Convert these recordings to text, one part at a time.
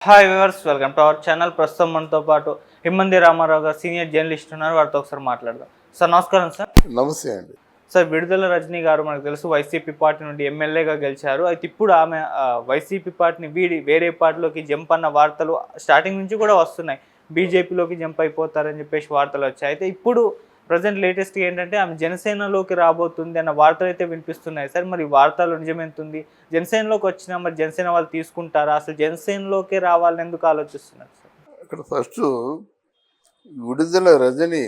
Hi viewers, welcome to our channel. ప్రస్తుతం మనతో పాటు హిమ్మంది రామారావు గారు సీనియర్ జర్నలిస్ట్ ఉన్నారు. వారితో ఒకసారి మాట్లాడదాం. సార్ నమస్కారం. సార్ నమస్తే అండి. సార్ విడుదల రజనీ గారు మనకు తెలుసు వైసీపీ పార్టీ నుండి ఎమ్మెల్యేగా గెలిచారు. అయితే ఇప్పుడు ఆమె వైసీపీ పార్టీని వీడి వేరే పార్టీలోకి జంప్ అన్న వార్తలు స్టార్టింగ్ నుంచి కూడా వస్తున్నాయి. బీజేపీలోకి జంప్ అయిపోతారని చెప్పేసి వార్తలు వచ్చాయి. అయితే ఇప్పుడు ప్రజెంట్ లేటెస్ట్ ఏంటంటే ఆమె జనసేనలోకి రాబోతుంది అన్న వార్తలు అయితే వినిపిస్తున్నాయి. సార్ మరి వార్తలు నిజమెంతుంది? జనసేనలోకి వచ్చినా మరి జనసేన వాళ్ళు తీసుకుంటారా? అసలు జనసేనలోకి రావాలని ఎందుకు ఆలోచిస్తున్నారు సార్? అక్కడ ఫస్ట్ విడుదల రజని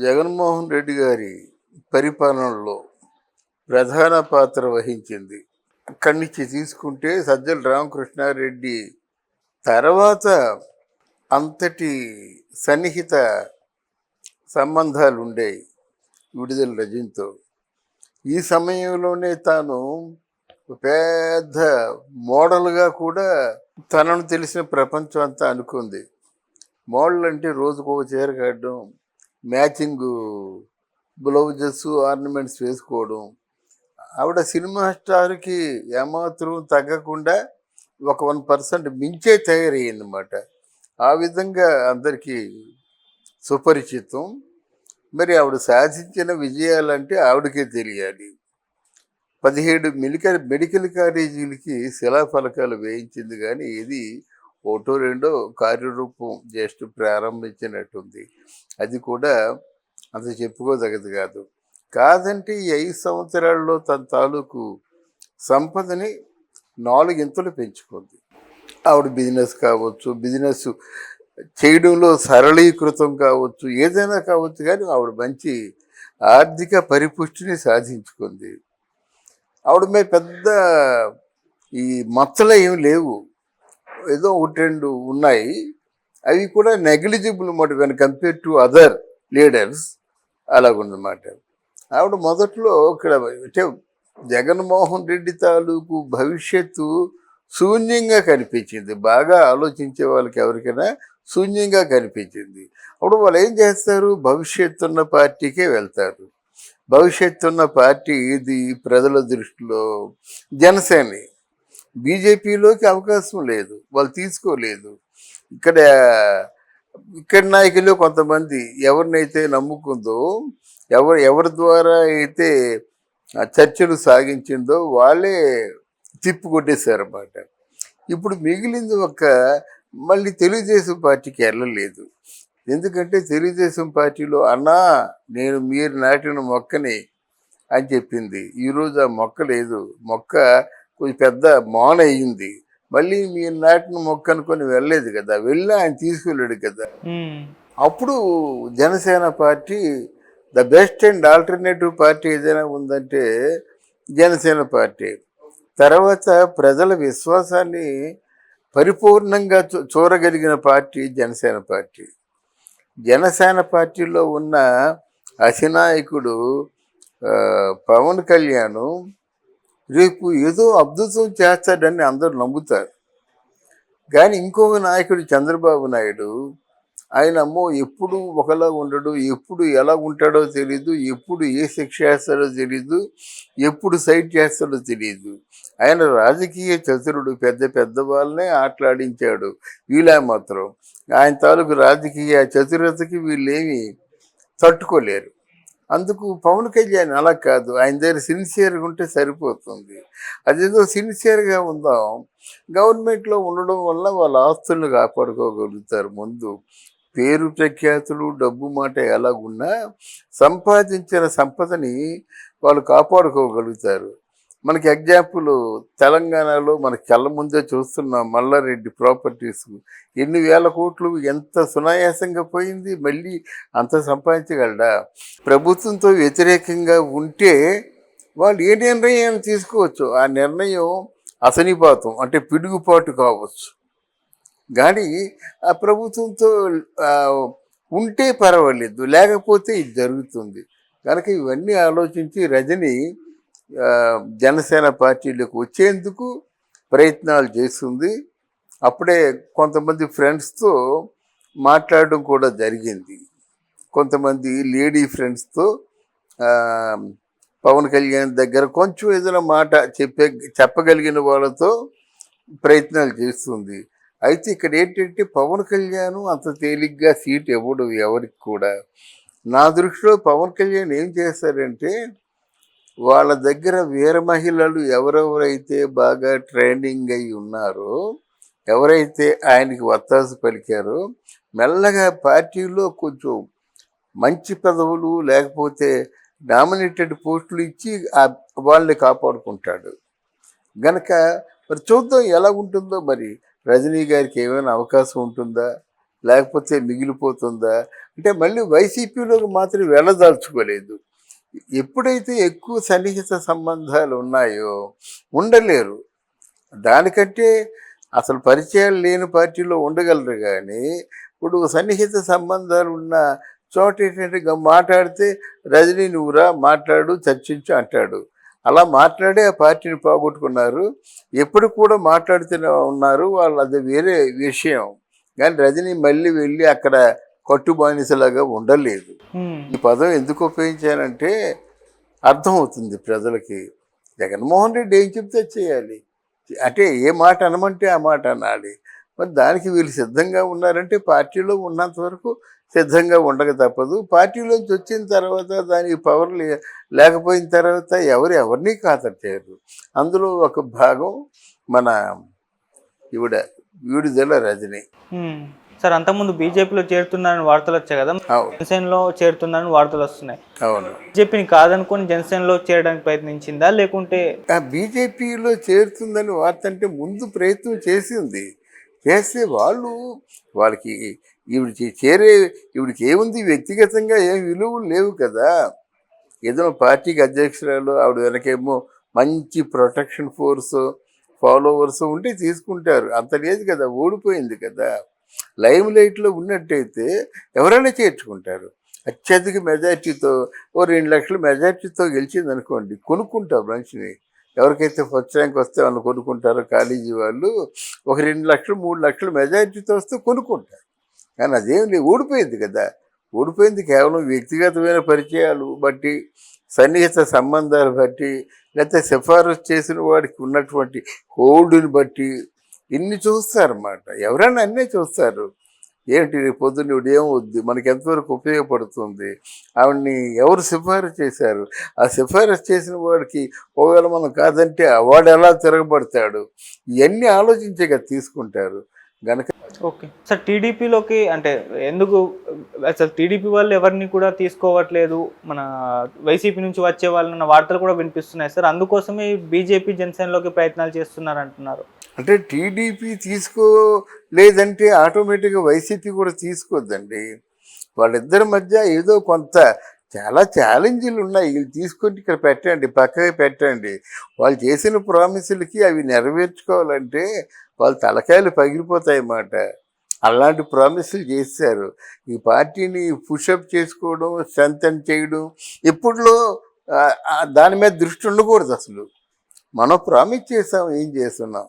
జగన్మోహన్ రెడ్డి గారి పరిపాలనలో ప్రధాన పాత్ర వహించింది. అక్కడి నుంచి తీసుకుంటే సజ్జల రామకృష్ణారెడ్డి తర్వాత అంతటి సన్నిహిత సంబంధాలు ఉండేవి విడుదల రజనితో. ఈ సమయంలోనే తాను పెద్ద మోడల్గా కూడా తనను తెలిసిన ప్రపంచం అంతా అనుకుంది. మోడల్ అంటే రోజుకో చీర కట్టడం, మ్యాచింగ్ బ్లౌజెస్, ఆర్నమెంట్స్ వేసుకోవడం. ఆవిడ సినిమా స్టార్కి ఏమాత్రం తగ్గకుండా ఒక 1% మించే తయారయ్యిందన్నమాట. ఆ విధంగా అందరికీ సుపరిచితం. మరి ఆవిడ సాధించిన విజయాలంటే ఆవిడకే తెలియాలి. 17 మెడికల్ కాలేజీలకి శిలాఫలకాలు వేయించింది, కానీ ఇది ఒకటో రెండో కార్యరూపం జస్ట్ ప్రారంభించినట్టుంది. అది కూడా అంత చెప్పుకోదగదు కాదు. కాదంటే ఈ 5 సంవత్సరాల్లో తన తాలూకు సంపదని 4 ఇంతలు పెంచుకుంది. ఆవిడ బిజినెస్ కావచ్చు, బిజినెస్ చేయడంలో సరళీకృతం కావచ్చు, ఏదైనా కావచ్చు, కానీ ఆవిడ మంచి ఆర్థిక పరిపుష్టిని సాధించుకుంది. ఆవిడ మీద పెద్ద ఈ మచ్చలు ఏమి లేవు, ఏదో 1-2 ఉన్నాయి. అవి కూడా నెగ్లిజిబుల్ మాట when compare to other leaders. అలాగుందన్నమాట. ఆవిడ మొదట్లో ఇక్కడ అంటే జగన్మోహన్ రెడ్డి తాలూకు భవిష్యత్తు శూన్యంగా కనిపించింది. బాగా ఆలోచించే వాళ్ళకి ఎవరికైనా శూన్యంగా కనిపించింది. అప్పుడు వాళ్ళు ఏం చేస్తారు? భవిష్యత్తు ఉన్న పార్టీకే వెళ్తారు. భవిష్యత్తు ఉన్న పార్టీ ఇది ప్రజల దృష్టిలో జనసేన. బీజేపీలోకి అవకాశం లేదు, వాళ్ళు తీసుకోలేదు. ఇక్కడ నాయకులు కొంతమంది ఎవరినైతే నమ్ముకుందో, ఎవరి ద్వారా అయితే చర్చలు సాగించిందో వాళ్ళే తిప్పికొట్టేశారన్నమాట. ఇప్పుడు మిగిలింది మళ్ళీ తెలుగుదేశం పార్టీకి వెళ్ళలేదు. ఎందుకంటే తెలుగుదేశం పార్టీలో అన్నా నేను మీరు నాటిన మొక్కని అని చెప్పింది. ఈరోజు ఆ మొక్క లేదు, మొక్క కొంచెం పెద్ద మాన అయ్యింది. మళ్ళీ మీరు నాటిన మొక్క అనుకొని వెళ్ళలేదు కదా, వెళ్ళి ఆయన తీసుకెళ్ళాడు కదా. అప్పుడు Janasena party the best and alternative party ఏదైనా ఉందంటే జనసేన పార్టీ. తర్వాత ప్రజల విశ్వాసాన్ని పరిపూర్ణంగా చూరగలిగిన పార్టీ జనసేన పార్టీ. జనసేన పార్టీలో ఉన్న అధినాయకుడు పవన్ కళ్యాణ్ రేపు ఏదో అద్భుతం చేస్తాడని అందరూ నమ్ముతారు. కానీ ఇంకొక నాయకుడు చంద్రబాబు నాయుడు, ఆయన ఎప్పుడు ఒకలా ఉండడు, ఎప్పుడు ఎలా ఉంటాడో తెలీదు, ఎప్పుడు ఏ శిక్ష చేస్తాడో తెలీదు, ఎప్పుడు సైట్ చేస్తాడో తెలీదు. ఆయన రాజకీయ చతురుడు, పెద్ద వాళ్ళనే ఆటలాడించాడు. వీళ్ళ మాత్రం ఆయన తాలూకు రాజకీయ చతురతకి వీళ్ళేమి తట్టుకోలేరు. అందుకు పవన్ కళ్యాణ్ అలా కాదు, ఆయన దగ్గర సిన్సియర్గా ఉంటే సరిపోతుంది. అదేదో సిన్సియర్గా ఉందాం. గవర్నమెంట్లో ఉండడం వల్ల వాళ్ళ ఆస్తులను కాపాడుకోగలుగుతారు. ముందు పేరు ప్రఖ్యాతులు, డబ్బు మాట ఎలాగున్నా సంపాదించిన సంపదని వాళ్ళు కాపాడుకోగలుగుతారు. మనకి ఎగ్జాంపుల్ తెలంగాణలో మనకి కళ్ళ ముందే చూస్తున్నాం. మల్లారెడ్డి ప్రాపర్టీస్ ఎన్ని వేల కోట్లు ఎంత సునాయాసంగా పోయింది. మళ్ళీ అంత సంపాదించగలడా? ప్రభుత్వంతో వ్యతిరేకంగా ఉంటే వాళ్ళు ఏ నిర్ణయం తీసుకోవచ్చు. ఆ నిర్ణయం అసనిపాతం అంటే పిడుగుపాటు కావచ్చు, కానీ ఆ ప్రభుత్వంతో ఉంటే పర్వాలేదు, లేకపోతే ఇది జరుగుతుంది. కనుక ఇవన్నీ ఆలోచించి రజని జనసేన పార్టీలోకి వచ్చేందుకు ప్రయత్నాలు చేస్తుంది. అప్పుడే కొంతమంది ఫ్రెండ్స్తో మాట్లాడడం కూడా జరిగింది. కొంతమంది లేడీ ఫ్రెండ్స్తో పవన్ కళ్యాణ్ దగ్గర కొంచెం ఏదైనా మాట చెప్పగలిగిన వాళ్ళతో ప్రయత్నాలు చేస్తుంది. అయితే ఇక్కడ ఏంటంటే పవన్ కళ్యాణ్ అంత తేలిగ్గా సీట్ ఇవ్వడు ఎవరికి కూడా. నా దృష్టిలో పవన్ కళ్యాణ్ ఏం చేస్తారంటే వాళ్ళ దగ్గర వీర మహిళలు ఎవరెవరైతే బాగా ట్రైనింగ్ అయి ఉన్నారో, ఎవరైతే ఆయనకి వత్తాసు పలికారో, మెల్లగా పార్టీలో కొంచెం మంచి పదవులు లేకపోతే నామినేటెడ్ పోస్టులు ఇచ్చి వాళ్ళని కాపాడుకుంటాడు గనక. మరి చూద్దాం ఎలా ఉంటుందో. మరి రజనీ గారికి ఏమైనా అవకాశం ఉంటుందా లేకపోతే మిగిలిపోతుందా అంటే మళ్ళీ వైసీపీలోకి మాత్రం వెళ్ళదలుచుకోలేదు. ఎప్పుడైతే ఎక్కువ సన్నిహిత సంబంధాలు ఉన్నాయో ఉండలేరు. దానికంటే అసలు పరిచయాలు లేని పార్టీలో ఉండగలరు. కానీ ఇప్పుడు సన్నిహిత సంబంధాలు ఉన్న చోట ఏంటంటే మాట్లాడితే రజనీ నువ్వురా మాట్లాడు చర్చించు అంటాడు. అలా మాట్లాడే ఆ పార్టీని పోగొట్టుకున్నారు. ఎప్పుడు కూడా మాట్లాడుతూనే ఉన్నారు వాళ్ళు, అది వేరే విషయం. కానీ రజనీ మళ్ళీ వెళ్ళి అక్కడ కట్టుబానిసలాగా ఉండలేదు. ఈ పదం ఎందుకు ఉపయోగించానంటే అర్థమవుతుంది ప్రజలకి. జగన్మోహన్ రెడ్డి ఏం చెప్తే చేయాలి, అంటే ఏ మాట అనమంటే ఆ మాట అనాలి. మరి దానికి వీళ్ళు సిద్ధంగా ఉన్నారంటే పార్టీలో ఉన్నంత వరకు సిద్ధంగా ఉండక తప్పదు. పార్టీలోంచి వచ్చిన తర్వాత దానికి పవర్ లేకపోయిన తర్వాత ఎవరిని ఖాతరు చేయరు. అందులో ఒక భాగం మన విడుదల రజనీ. సార్ అంతకుముందు బీజేపీలో చేరుతున్నారని వార్తలు వచ్చాయి కదా, జనసేనలో చేరుతున్నారని వార్తలు వస్తున్నాయి. అవును. బీజేపీని కాదనుకొని జనసేనలో చేరడానికి ప్రయత్నించిందా లేకుంటే? బీజేపీలో చేరుతుందని వార్త అంటే ముందు ప్రయత్నం చేసింది. చేస్తే వాళ్ళకి ఈవిడికి ఏముంది, వ్యక్తిగతంగా ఏం విలువలు లేవు కదా. ఏదో పార్టీకి అధ్యక్షురాలు ఆవిడ వెనకేమో మంచి ప్రొటెక్షన్ ఫోర్స్ ఫాలోవర్స్ ఉంటే తీసుకుంటారు. అంత లేదు కదా, ఓడిపోయింది కదా. లైమ్ లైట్లో ఉన్నట్టయితే ఎవరైనా చేర్చుకుంటారు. అత్యధిక మెజార్టీతో 2 లక్షల మెజార్టీతో గెలిచింది అనుకోండి, కొనుక్కుంటారు మనిషిని. ఎవరికైతే ఫస్ట్ ర్యాంక్ వస్తే వాళ్ళు కొనుక్కుంటారో కాలేజీ వాళ్ళు, 2 లక్షలు 3 లక్షల మెజార్టీతో వస్తే కొనుక్కుంటారు. కానీ అదేం లేదు, ఓడిపోయింది కదా. ఓడిపోయింది కేవలం వ్యక్తిగతమైన పరిచయాలు బట్టి, సన్నిహిత సంబంధాలు బట్టి, లేకపోతే సిఫారసు చేసిన వాడికి ఉన్నటువంటి హోల్డ్ని బట్టి ఇన్ని చూస్తారన్నమాట. ఎవరైనా అన్నీ చూస్తారు. ఏంటి పొద్దున్న ఏమవుద్ది, మనకి ఎంతవరకు ఉపయోగపడుతుంది, ఆవిడ్ని ఎవరు సిఫారసు చేశారు, ఆ సిఫారసు చేసిన వాడికి ఒకవేళ మనం కాదంటే వాడు ఎలా తిరగబడతాడు, ఇవన్నీ ఆలోచించే కదా తీసుకుంటారు గనక. ఓకే సార్, టీడీపీలోకి అంటే ఎందుకు అసలు టీడీపీ వాళ్ళు ఎవరిని కూడా తీసుకోవట్లేదు, మన వైసీపీ నుంచి వచ్చే వాళ్ళన్న వార్తలు కూడా వినిపిస్తున్నాయి సార్. అందుకోసమే బీజేపీ జనసేనలోకి ప్రయత్నాలు చేస్తున్నారు అంటున్నారు. అంటే టీడీపీ తీసుకోలేదంటే ఆటోమేటిక్గా వైసీపీ కూడా తీసుకోవద్దండి. వాళ్ళిద్దరి మధ్య ఏదో కొంత చాలా ఛాలెంజ్లు ఉన్నాయి. వీళ్ళు తీసుకొని ఇక్కడ పెట్టండి, పక్కకి పెట్టండి. వాళ్ళు చేసిన ప్రామిసులకి అవి నెరవేర్చుకోవాలంటే వాళ్ళ తలకాయలు పగిలిపోతాయి అన్నమాట. అలాంటి ప్రామిసులు చేశారు. ఈ పార్టీని పుషప్ చేసుకోవడం, స్ట్రెంథెన్ చేయడం, ఇప్పట్లో దాని మీద దృష్టి ఉండకూడదు. అసలు మనం ప్రామిస్ చేసాం, ఏం చేస్తున్నాం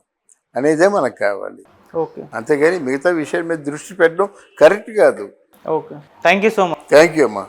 అనేదే మనకు కావాలి. ఓకే, అంతేగాని మిగతా విషయం మీద దృష్టి పెట్టడం కరెక్ట్ కాదు. Okay, thank you so much. Thank you అమ్మా.